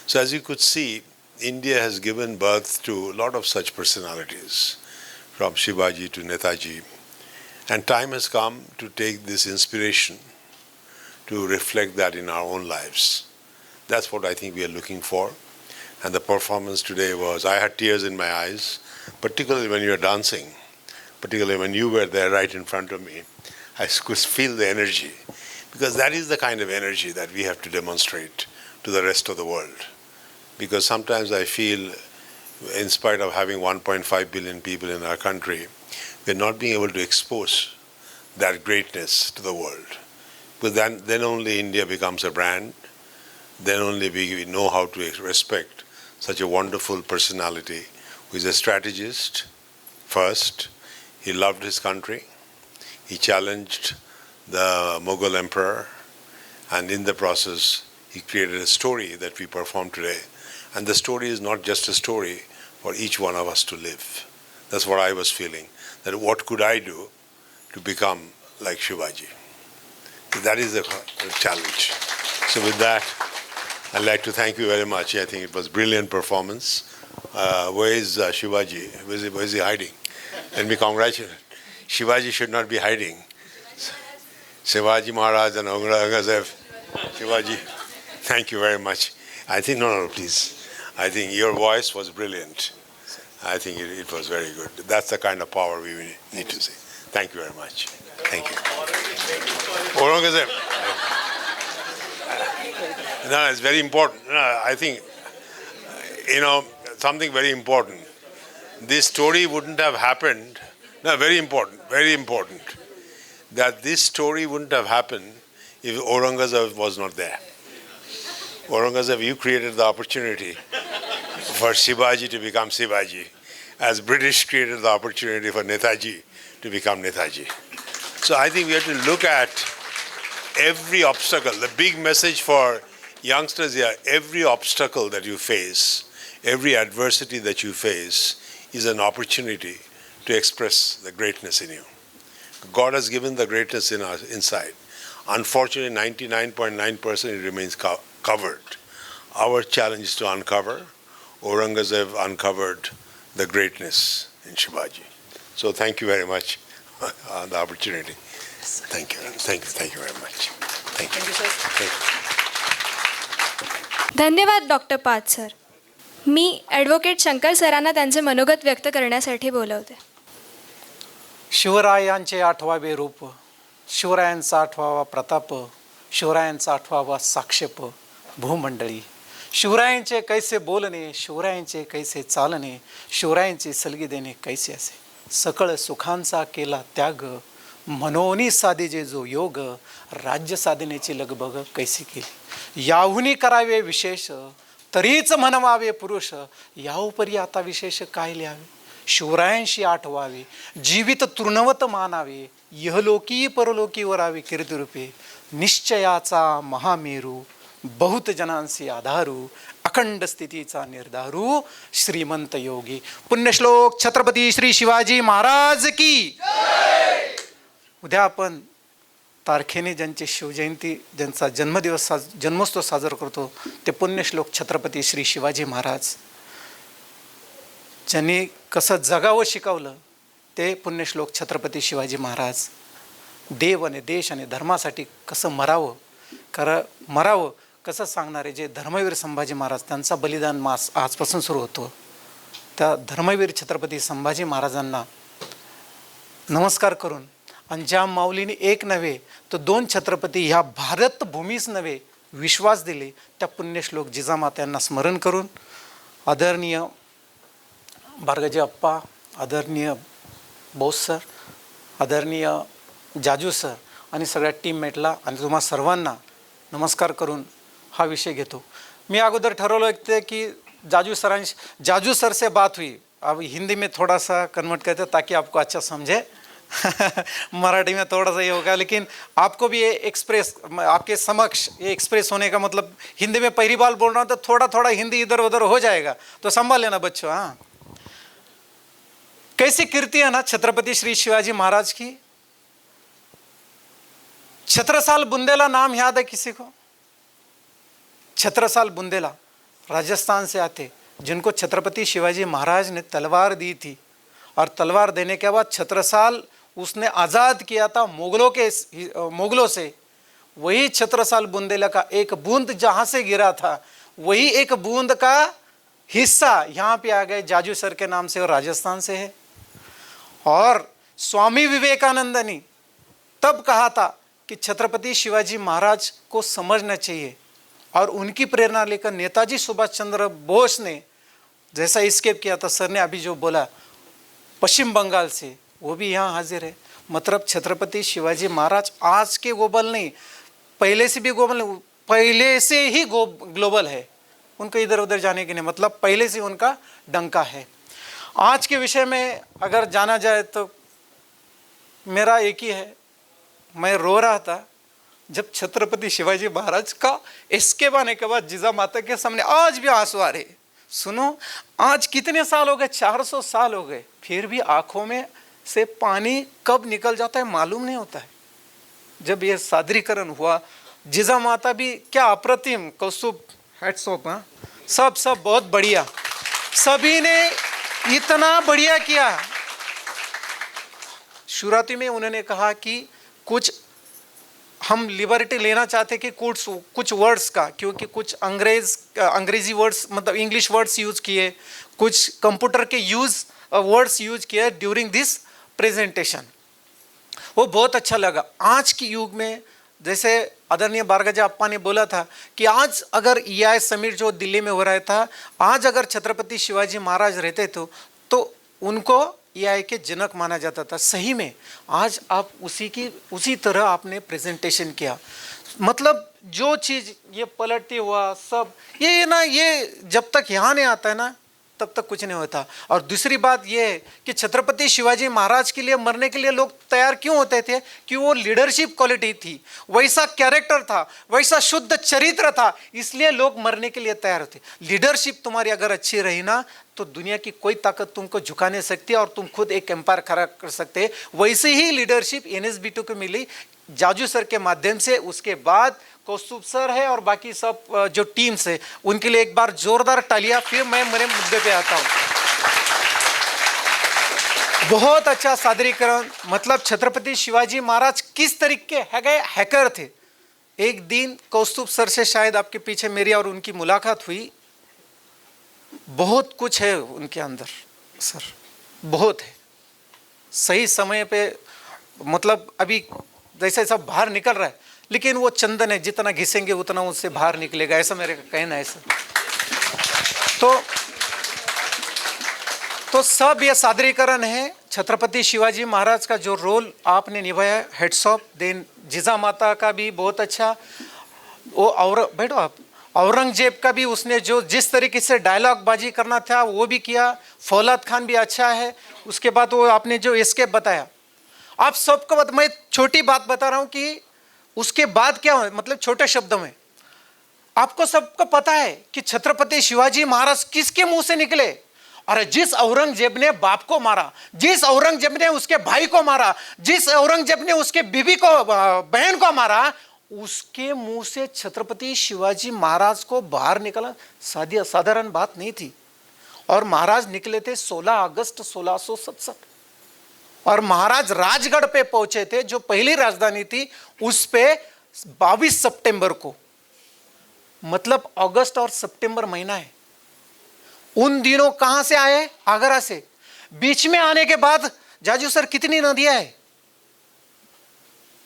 So as you could see, India has given birth to a lot of such personalities, from Shivaji to Netaji. And time has come to take this inspiration to reflect that in our own lives. That's what I think we are looking for. And the performance today was, I had tears in my eyes, particularly when you were dancing, particularly when you were there right in front of me. I could feel the energy, because that is the kind of energy that we have to demonstrate to the rest of the world. Because sometimes I feel, in spite of having 1.5 billion people in our country, we're not being able to expose that greatness to the world. But then only India becomes a brand, then only we know how to respect such a wonderful personality who is a strategist first. He loved his country. He challenged the Mughal emperor, and in the process, he created a story that we perform today. And the story is not just a story for each one of us to live. That's what I was feeling, that what could I do to become like Shivaji? That is the challenge. So with that, I'd like to thank you very much. I think it was a brilliant performance. Where is Shivaji? Where is he hiding? Let me congratulate. Shivaji should not be hiding. Shivaji Maharaj and Aurangzeb. Shivaji, thank you very much. I think, no, please. I think your voice was brilliant. I think it was very good. That's the kind of power we need to see. Thank you very much. Thank you. Aurangzeb. No, it's very important. No, I think, something very important. This story wouldn't have happened. No, very important, that this story wouldn't have happened if Aurangzeb was not there. Aurangzeb, you created the opportunity for Shivaji to become Shivaji, as British created the opportunity for Netaji to become Netaji. So I think we have to look at every obstacle. The big message for youngsters here, every obstacle that you face, every adversity that you face is an opportunity to express the greatness in you. God has given the greatness in us inside. Unfortunately, 99.9% it remains covered. Our challenge is to uncover. Aurangzeb uncovered the greatness in Shivaji. So thank you very much for the opportunity. Thank you. Thank you very much. Thank you. Thank you. धन्यवाद doctor path sir. मी advocate Shankar सरांना त्यांचे मनोगत व्यक्त करण्यासाठी बोलवते. शिवरायांचे 8वावे रूप, शिवरायांचा 8वावा प्रताप, शिवरायांचा 8वावा साक्षेप भूमंडळी, शिवरायांचे कैसे बोलणे, शिवरायांचे कैसे चालणे, शिवरायांची सलगी देणे कैसे असे, सकळ सुखांचा केला त्याग, मनोनी साधीजे जो योग, राज्य साधनेची लगबग कैसी केली, याहुनी करावे विशेष, तरीच म्हणवावे पुरुष, याउपरी आता विशेष काय लिहावे, शिवरायांशी आठवावे, जीवित तृणवत मानावे, इहलोकी परलोकी वरावे कीर्तिरूपे, निश्चयाचा महामेरू, बहुत जनांसी आधारू, अखंड स्थितीचा निर्धारू, श्रीमंत योगी. पुण्यश्लोक छत्रपती श्री शिवाजी महाराज की. उद्या आपण तारखेने ज्यांची शिवजयंती, ज्यांचा जन्मोत्सव साजरा करतो, ते पुण्यश्लोक छत्रपती श्री शिवाजी महाराज. ज्यांनी कसं जगावं शिकवलं ते पुण्यश्लोक छत्रपती शिवाजी महाराज. देव आणि देश आणि धर्मासाठी कसं मरावं कसं सांगणारे जे धर्मवीर संभाजी महाराज, त्यांचा बलिदान मास आजपासून सुरू होतो. त्या धर्मवीर छत्रपती संभाजी महाराजांना नमस्कार करून, आणि ज्या माऊलीने एक नव्हे तर 2 छत्रपती ह्या भारत भूमीच नव्हे विश्वास दिले, त्या पुण्यश्लोक जिजामाता यांना स्मरण करून, आदरणीय भार्गजी अप्पा, आदरणीय बोस सर, आदरणीय जाजू सर आणि सगळ्या टीममेटला आणि तुम्हा सर्वांना नमस्कार करून हा विषय घेतो. मी अगोदर ठरवलं होतं की जाजू सर से बात हुई, अब हिंदी में थोड़ा सा कन्वर्ट करते ताकि आपको अच्छा समझे. मराठी में थोड़ा सा ये होगा, लेकिन आपको भी ये एक्सप्रेस, आपके समक्ष ये एक्सप्रेस होने का मतलब, हिंदी में पहली बार बोल रहा हूँ तो थोड़ा थोड़ा हिंदी इधर उधर हो जाएगा, तो संभाल लेना बच्चों. हाँ, कैसी कीर्ति है ना छत्रपति श्री शिवाजी महाराज की. छत्रसाल बुंदेला नाम याद है किसी को? छत्रसाल बुंदेला राजस्थान से आते, जिनको छत्रपति शिवाजी महाराज ने तलवार दी थी, और तलवार देने के बाद छत्रसाल उसने आज़ाद किया था मुगलों से, वही छत्रसाल बुंदेला का एक बूंद जहाँ से गिरा था, वही एक बूंद का हिस्सा यहाँ पे आ गए जाजू सर के नाम से, और राजस्थान से है। और स्वामी विवेकानंद ने तब कहा था कि छत्रपति शिवाजी महाराज को समझना चाहिए, और उनकी प्रेरणा लेकर नेताजी सुभाष चंद्र बोस ने जैसा स्केप किया था, सर ने अभी जो बोला पश्चिम बंगाल से, वो भी यहाँ हाजिर है। मतलब छत्रपति शिवाजी महाराज आज के ग्लोबल नहीं, पहले से भी ग्लोबल नहीं, पहले से ही ग्लोबल है, उनको इधर उधर जाने की नहीं, मतलब पहले से उनका डंका है। आज के विषय में अगर जाना जाए तो मेरा एक ही है, मैं रो रहा था जब छत्रपति शिवाजी महाराज का एस्केप आने के बाद जिजा माता के सामने आज भी आंसू आ रहे। सुनो, आज कितने साल हो गए, 400 साल हो गए, फिर भी आंखों में से पानी कब निकल जाता है मालूम नहीं होता है। जब ये सादरीकरण हुआ, जिजा माता भी क्या अप्रतिम, कौस्तुभ, हैट्स ऑफ, हाँ, सब बहुत बढ़िया, सभी ने इतना बढ़िया किया। शुरुआती में उन्होंने कहा कि कुछ हम लिबर्टी लेना चाहते कि कुछ वर्ड्स का, क्योंकि कुछ अंग्रेजी वर्ड्स मतलब इंग्लिश वर्ड्स यूज किए, कुछ कंप्यूटर के वर्ड्स यूज किए ड्यूरिंग दिस प्रेजेंटेशन, वो बहुत अच्छा लगा। आज के युग में जैसे आदरणीय बारगजा अप्पा ने बोला था कि आज अगर EI समिट जो दिल्ली में हो रहा था, आज अगर छत्रपति शिवाजी महाराज रहते तो उनको EI के जनक माना जाता था। सही में आज आप उसी तरह आपने प्रेजेंटेशन किया। मतलब जो चीज़ ये पलटती हुआ सब ये जब तक यहाँ नहीं आता है ना, तब तक कुछ नहीं होता। और दूसरी बात ये है कि छत्रपति शिवाजी महाराज के लिए मरने के लिए लोग तैयार क्यों होते थे, कि वो लीडरशिप क्वालिटी थी, वैसा कैरेक्टर था, वैसा शुद्ध चरित्र था, इसलिए लोग मरने के लिए तैयार होते। लीडरशिप तुम्हारी अगर अच्छी रही ना, तो दुनिया की कोई ताकत तुमको झुका नहीं सकती और तुम खुद एक एम्पायर खड़ा कर सकते। वैसे ही लीडरशिप NSB2 को मिली जाजू सर के माध्यम से, उसके बाद कौस्तुभ सर है और बाकी सब जो टीम्स है, उनके लिए एक बार जोरदार तालियां। फिर मैं मेरे मुद्दे पे आता हूँ। बहुत अच्छा सादरीकरण, मतलब छत्रपति शिवाजी महाराज किस तरीके हैकर थे। एक दिन कौस्तुभ सर से शायद आपके पीछे मेरी और उनकी मुलाकात हुई। बहुत कुछ है उनके अंदर सर, बहुत है। सही समय पे, मतलब अभी जैसे सब बाहर निकल रहा है, लेकिन वो चंदन है, जितना घिसेंगे उतना उससे बाहर निकलेगा, ऐसा मेरे कहना है सर। तो सब ये सादरीकरण है। छत्रपति शिवाजी महाराज का जो रोल आपने निभाया, हेड्स ऑफ। देन जिजा माता का भी बहुत अच्छा, वो और बैठो आप, औरंगजेब का भी उसने जो जिस तरीके से डायलॉग बाजी करना था वो भी किया। फौलाद खान भी अच्छा है। उसके बाद वो आपने जो एस्केप बताया, आप सबको मैं छोटी बात बता रहा हूँ कि उसके बाद क्या हो, मतलब छोटे शब्दों में आपको सबको पता है कि छत्रपति शिवाजी महाराज किसके मुंह से निकले। अरे जिस औरंगजेब ने बाप को मारा, जिस औरंगजेब ने उसके भाई को मारा, जिस औरंगजेब ने उसके बीवी को, बहन को मारा, उसके मुंह से छत्रपति शिवाजी महाराज को बाहर निकला साधारण बात नहीं थी। और महाराज निकले थे 16 अगस्त 1667, और महाराज राजगढ़ पे पहुंचे थे, जो पहली राजधानी थी, उस पे 22 सितंबर को। मतलब अगस्त और सितंबर महीना है। उन दिनों कहां से आए? आगरा से। बीच में आने के बाद जाजू सर कितनी नदियां है?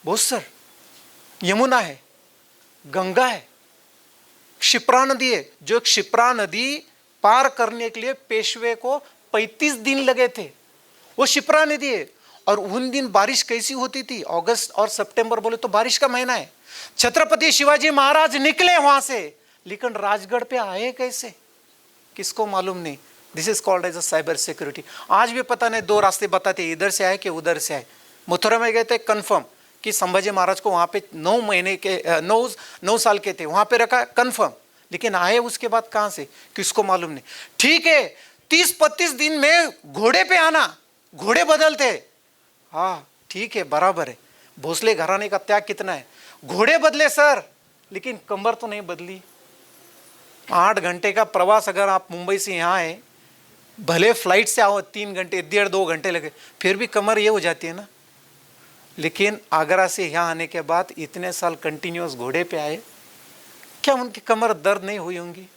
बहुत सर, यमुना है, गंगा है, क्षिप्रा नदी है। जो क्षिप्रा नदी पार करने के लिए पेशवे को 35 दिन लगे थे, वो क्षिप्रा नदी है। और उन दिन बारिश कैसी होती थी? अगस्त और सितंबर बोले तो बारिश का महीना है। छत्रपति शिवाजी महाराज निकले वहां से, लेकिन राजगढ़ पे आए कैसे, किसको मालूम नहीं। This is called as a cyber security. आज भी पता नहीं, 2 रास्ते बताते, इधर से आए कि उधर से आए। मथुरा में गए थे, कंफर्म कि संभाजी महाराज को वहां पे 9 साल के थे, वहां पे रखा, कंफर्म। लेकिन आए उसके बाद कहां से, किसको मालूम नहीं। ठीक है, 30-35 दिन में घोड़े पे आना, घोड़े बदलते, हाँ ठीक है, बराबर है। भोसले घराने का त्याग कितना है। घोड़े बदले सर, लेकिन कमर तो नहीं बदली। 8 घंटे का प्रवास अगर आप मुंबई से यहाँ आए, भले फ्लाइट से आओ 3 घंटे 1.5-2 घंटे लगे, फिर भी कमर ये हो जाती है ना। लेकिन आगरा से यहाँ आने के बाद इतने साल कंटिन्यूस घोड़े पे आए, क्या उनकी कमर दर्द नहीं हुई होंगी?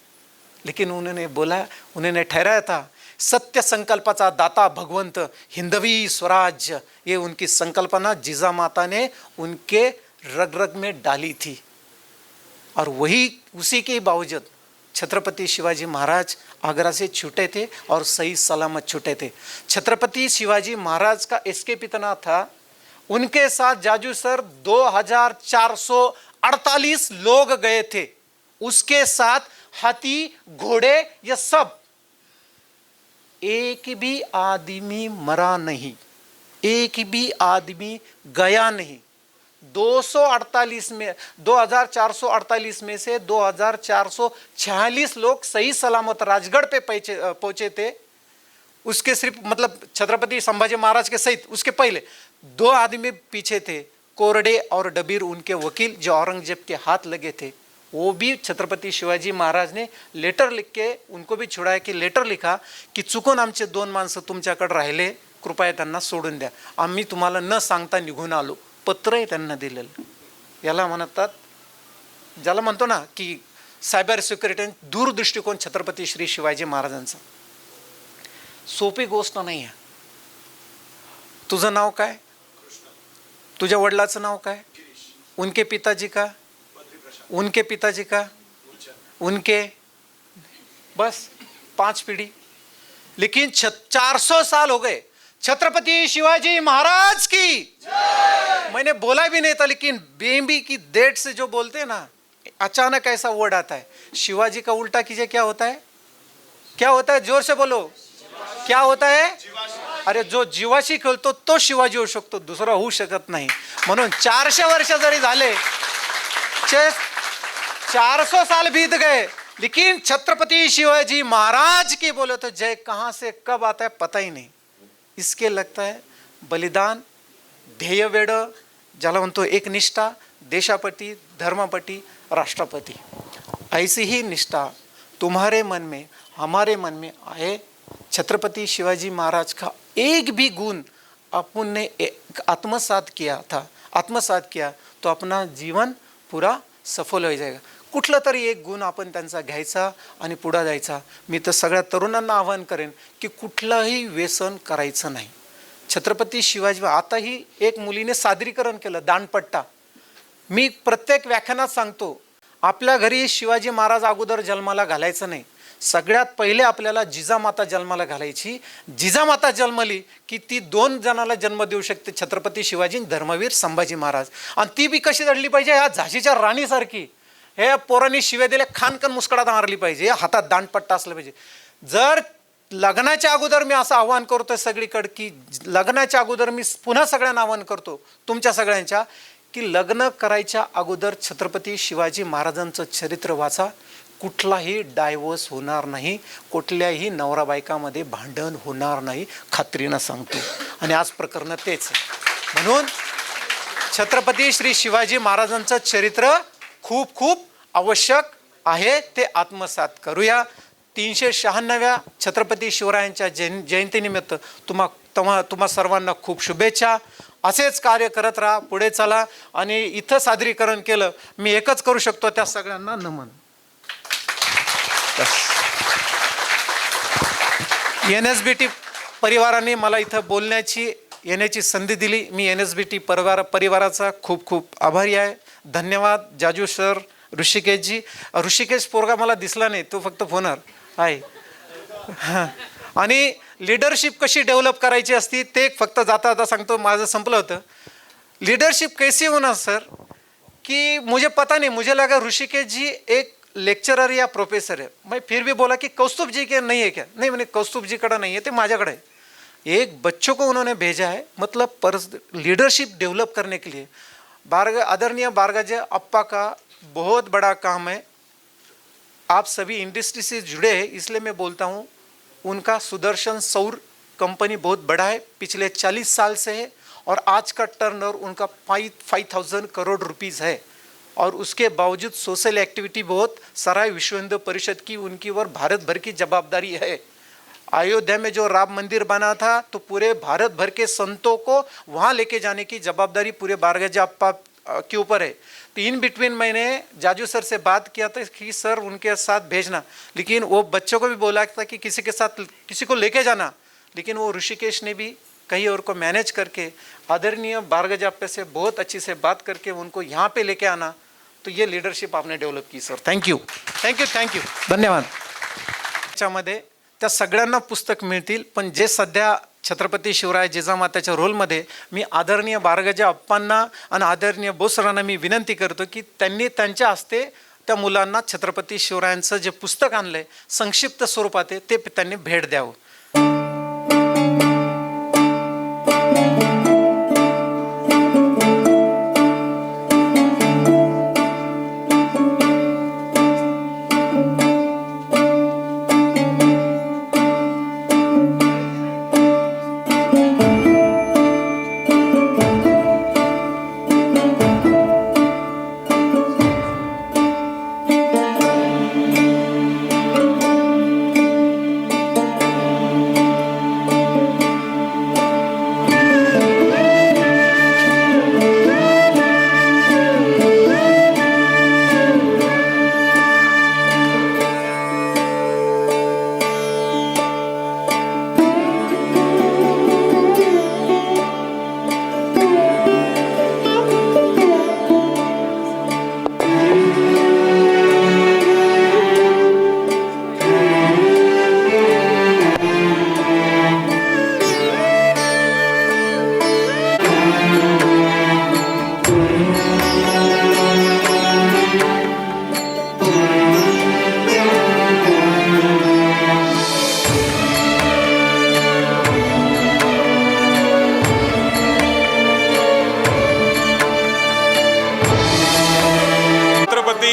लेकिन उन्होंने बोला, उन्होंने ठहराया था सत्य संकल्पाचा दाता भगवंत हिंदवी स्वराज्य, ये उनकी संकल्पना जिजामाता ने उनके रग रग में डाली थी। और वही उसी के बावजूद छत्रपति शिवाजी महाराज आगरा से छूटे थे और सही सलामत छूटे थे। छत्रपति शिवाजी महाराज का एस्केप इतना था, उनके साथ जाजू सर 2448 लोग गए थे, उसके साथ हाथी घोड़े ये सब, एक भी आदमी मरा नहीं, एक भी आदमी गया नहीं। 248 में 2448 में से 2446 लोग सही सलामत राजगढ़ पे पहुंचे थे। उसके सिर्फ मतलब छत्रपति संभाजी महाराज के सहित उसके पहले 2 आदमी पीछे थे, कोरडे और डबीर उनके वकील जो औरंगजेब के हाथ लगे थे। वो भी छत्रपति शिवाजी महाराज ने लेटर लिख के उनको भी छुडाया, की लेटर लिखा की चुकून आमचे 2 माणसं तुमच्याकडे राहिले, कृपया त्यांना सोडून द्या, आम्ही तुम्हाला न सांगता निघून आलो, पत्रही त्यांना दिलेलं। याला म्हणतात, ज्याला म्हणतो ना की सायबर सिक्युरिटी दूरदृष्टिकोन छत्रपती श्री शिवाजी महाराजांचा। सोपी गोष्ट नाही आहे। तुझं नाव काय? तुझ्या वडिलाचं नाव काय? उनके पिताजी का? उनके पिताजी का? उनके, बस 5 पीढ़ी। लेकिन 400 साल हो गए छत्रपति शिवाजी महाराज की। मैंने बोला भी नहीं था, लेकिन बेबी की डेट से जो बोलते हैं ना, अचानक ऐसा वर्ड आता है। शिवाजी का उल्टा कीजिए, क्या होता है? क्या होता है? जोर से बोलो, क्या होता है? अरे जो जीवाशी खेळतो तो शिवाजी होऊ शकतो, दुसरा होऊ शकत नाही। म्हणून 400 वर्ष जरी झाले, 400 साल बीत गए, लेकिन छत्रपति शिवाजी महाराज की बोले तो जय कहां से कब आता है पता ही नहीं। इसके लगता है बलिदान, ध्येय वेड, ज्याला म्हणतो एक निष्ठा, देशापटी, धर्मापटी, राष्ट्रपति, ऐसी ही निष्ठा तुम्हारे मन में, हमारे मन में आए। छत्रपति शिवाजी महाराज का एक भी गुण अपन ने आत्मसात किया तो अपना जीवन पूरा सफल हो जाएगा। कुठलं तरी एक गुण आपण त्यांचा घ्यायचा आणि पुढे जायचा। मी तर सगळ्या तरुणांना आवाहन करेन की कुठलंही व्यसन करायचं नाही। छत्रपती शिवाजी, आताही एक मुलीने सादरीकरण केलं दांडपट्टा। मी प्रत्येक व्याख्यानात सांगतो, आपल्या घरी शिवाजी महाराज अगोदर जन्माला घालायचं नाही, सगळ्यात पहिले आपल्याला जिजामाता जन्माला घालायची। जिजामाता जन्मली की ती 2 जणांना जन्म देऊ शकते, छत्रपती शिवाजी, धर्मवीर संभाजी महाराज। आणि ती बी कशी जडली पाहिजे? या झाशीच्या राणीसारखी। हे पोरांनी शिव्या दिल्या खानकन मुस्कडात मारली पाहिजे, हातात दांडपट्टा असला पाहिजे। जर लग्नाच्या अगोदर, मी असं आवाहन करतोय सगळीकडे की लग्नाच्या अगोदर मी पुन्हा सगळ्यांना आवाहन करतो तुमच्या सगळ्यांच्या की लग्न करायच्या अगोदर छत्रपती शिवाजी महाराजांचं चरित्र वाचा। कुठलाही डायव्होर्स होणार नाही, कुठल्याही नवरा बायकामध्ये भांडण होणार नाही, खात्रीनं सांगतो। आणि आज प्रकरण तेच आहे। म्हणून छत्रपती श्री शिवाजी महाराजांचं चरित्र खूप खूप आवश्यक आहे, ते आत्मसात करूया। 396व्या छत्रपती शिवरायांच्या जयंतीनिमित्त तुम्हा सर्वांना खूप शुभेच्छा। असेच कार्य करत राहा, पुढे चला। आणि इथं सादरीकरण केलं, मी एकच करू शकतो, त्या सगळ्यांना नमन। NSBT परिवाराने मला इथं बोलण्याची येण्याची संधी दिली, मी NSBT परिवाराचा खूप खूप आभारी आहे। धन्यवाद जाजू सर, ऋषिकेशजी। ऋषिकेश पोरगा मला दिसला नाही, तो फक्त फोनवर आहे। आणि लीडरशिप कशी डेव्हलप करायची असती ते फक्त जाता जाता सांगतो, माझं संपलं होतं। लीडरशिप कैसी होना सर, कि मुझे पता नहीं, मुझे लगा ऋषिकेश जी एक लेक्चरर या प्रोफेसर है। मैं फिर भी बोला कि कौस्तुभ जी के नहीं है क्या? नहीं, मैंने कौस्तुभ जी कड़ा नहीं है, तो माझ्याकडे है। एक बच्चों को उन्होंने भेजा है, मतलब लीडरशिप डेवलप करने के लिए। आदरणीय बारगाजे अप्पा का बहुत बड़ा काम है। आप सभी इंडस्ट्री से जुड़े हैं, इसलिए मैं बोलता हूँ, उनका सुदर्शन सौर कंपनी बहुत बड़ा है, पिछले 40 साल से है, और आज का टर्नओवर उनका 5000 करोड़ रुपीज़ है। और उसके बावजूद सोशल एक्टिविटी बहुत सराय विश्व हिंदू परिषद की उनकी और भारत भर की जवाबदारी है। अयोध्या में जो राम मंदिर बना था तो पूरे भारत भर के संतों को वहाँ लेके जाने की जवाबदारी पूरे बारगजा अप्पा के ऊपर है। तो इन बिटवीन मैंने जाजू सर से बात किया था कि सर उनके साथ भेजना, लेकिन वो बच्चों को भी बोला था कि किसी के साथ किसी को लेके जाना, लेकिन वो ऋषिकेश ने भी कहीं और को मैनेज करके आदरणीय बारगजा अप्पा से बहुत अच्छी से बात करके उनको यहाँ पे लेके आना। तो ये लीडरशिप आपने डेव्हलप की सर, थँक्यू थँक्यू थँक्यू, धन्यवाद। त्याच्यामध्ये त्या सगळ्यांना पुस्तक मिळतील, पण जे सध्या छत्रपती शिवराय जिजामाताच्या रोलमध्ये मी आदरणीय बारगजा अप्पांना आणि आदरणीय बोसरांना मी विनंती करतो की त्यांनी त्यांच्या हस्ते त्या मुलांना छत्रपती शिवरायांचं जे पुस्तक आणलंय संक्षिप्त स्वरूपात आहे ते त्यांनी भेट द्यावं।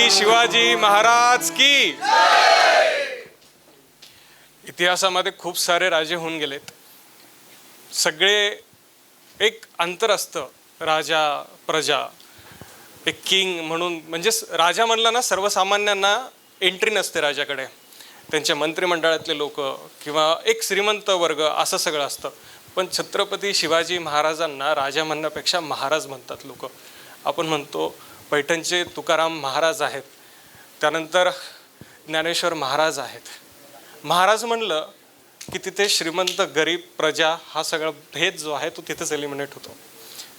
शिवाजी महाराज की। इतिहासामध्ये खूप सारे राजे होऊन गेलेत, सगळे एक अंतर असतं राजा प्रजा, एक किंग म्हणून, म्हणजे राजा म्हणलं ना सर्वसामान्यांना एंट्री नसते राजाकडे, त्यांच्या मंत्रिमंडळातले लोक किंवा एक श्रीमंत वर्ग असं सगळं असतं। पण छत्रपती शिवाजी महाराजांना राजा म्हणण्यापेक्षा महाराज म्हणतात लोक। आपण म्हणतो पैठणचे तुकाराम महाराज आहेत, त्यानंतर ज्ञानेश्वर महाराज आहेत। महाराज म्हणलं की तिथे श्रीमंत गरीब प्रजा हा सगळा भेद जो आहे तो तिथेच एलिमिनेट होतो।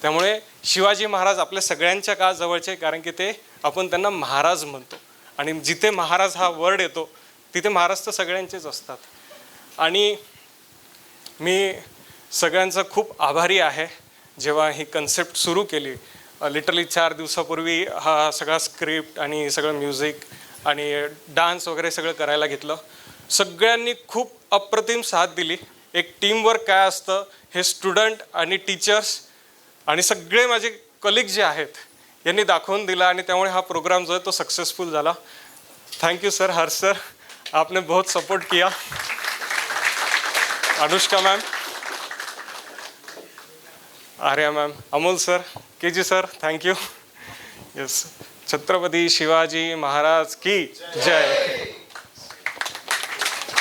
त्यामुळे शिवाजी महाराज आपल्या सगळ्यांच्या का जवळचे, कारण की ते आपण त्यांना महाराज म्हणतो, आणि जिथे महाराज हा वर्ड येतो तिथे महाराज तर सगळ्यांचेच असतात। आणि मी सगळ्यांचा खूप आभारी आहे। जेव्हा ही कन्सेप्ट सुरू केली लिटरली 4 दिवसापूर्वी हा सगळा स्क्रिप्ट आणि सगळं म्युझिक आणि डान्स वगैरे सगळं करायला घेतलं, सगळ्यांनी खूप अप्रतिम साथ दिली। एक टीमवर्क काय असतं हे स्टुडंट आणि टीचर्स आणि सगळे माझे कलिग जे आहेत यांनी दाखवून दिला, आणि त्यामुळे हा प्रोग्राम जो आहे तो सक्सेसफुल झाला। Thank you sir, Harsh sir, आपने बहुत सपोर्ट किया। Anushka ma'am, Arya ma'am, Amol sir, K G sir, thank you. Yes, Chhatrapati Shivaji Maharaj की जय।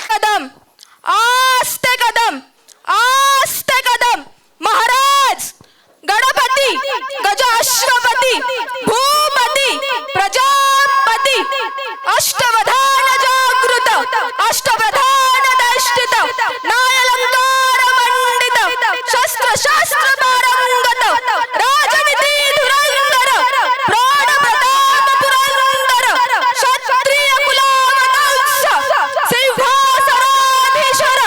कदम आस्ते कदम आस्ते कदम, महाराज गणपती गजाश्वपती भूपती प्रजापती अष्टवधान जागृत अष्टप्रधान दष्टित नायलंकार मंडित शस्त्र शास्त्र पारंगत राजनीति धुरंधर प्राण प्रताप पुरंदर क्षत्रिय कुलावतंस सिंहासनाधीश्वर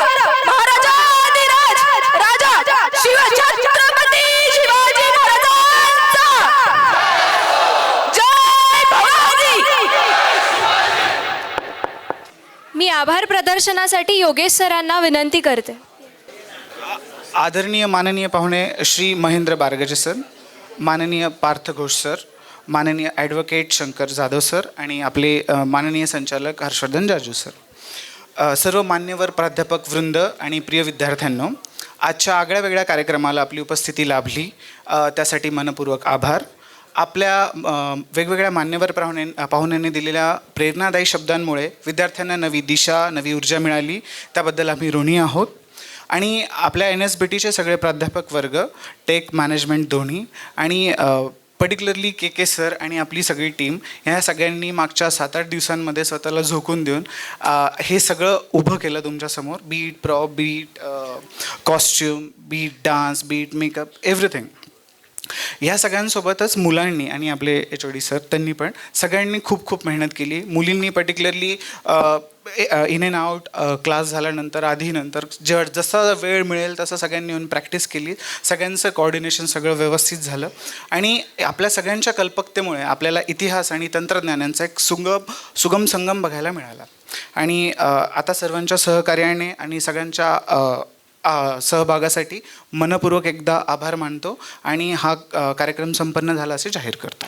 महाराजाधिराज राजा शिवछत्रपती शिवाजी महाराजांचा जय भवानी। मी आभार प्रदर्शनासाठी योगेश सरांना विनंती करते। आदरणीय माननीय पाहुणे श्री महेंद्र बारगजे सर, माननीय पार्थ घोष सर, माननीय ॲडव्होकेट शंकर जाधव सर आणि आपले माननीय संचालक हर्षवर्धन जाजू सर, सर्व मान्यवर प्राध्यापक वृंद आणि प्रिय विद्यार्थ्यांनो, आजच्या आगळ्या वेगळ्या कार्यक्रमाला आपली उपस्थिती लाभली त्यासाठी मनपूर्वक आभार। आपल्या वेगवेगळ्या मान्यवर पाहुण्यांनी दिलेल्या प्रेरणादायी शब्दांमुळे विद्यार्थ्यांना नवी दिशा, नवी ऊर्जा मिळाली. त्याबद्दल आम्ही ऋणी आहोत. आणि आपल्या NSBTचे सगळे प्राध्यापक वर्ग, टेक, मॅनेजमेंट दोन्ही आणि पर्टिक्युलरली के सर आणि आपली सगळी टीम, ह्या सगळ्यांनी मागच्या 7-8 दिवसांमध्ये स्वतःला झोकून देऊन हे सगळं उभं केलं तुमच्यासमोर. Beat prop, beat costume, beat dance, beat makeup, everything. ह्या सगळ्यांसोबतच मुलांनी आणि आपले HOD सर त्यांनी पण सगळ्यांनी खूप खूप मेहनत केली. मुलींनी particularly in and out class झाल्यानंतर, आधीनंतर जसा वेळ मिळेल तसं सगळ्यांनी येऊन प्रॅक्टिस केली. सगळ्यांचं कोऑर्डिनेशन सगळं व्यवस्थित झालं आणि आपल्या सगळ्यांच्या कल्पकतेमुळे आपल्याला इतिहास आणि तंत्रज्ञानांचा एक सुगम संगम बघायला मिळाला. आणि आता सर्वांच्या सहकार्याने आणि सगळ्यांच्या सहभागासाठी मनपूर्वक एकदा आभार मानतो आणि हा कार्यक्रम संपन्न झाला असे जाहीर करतो.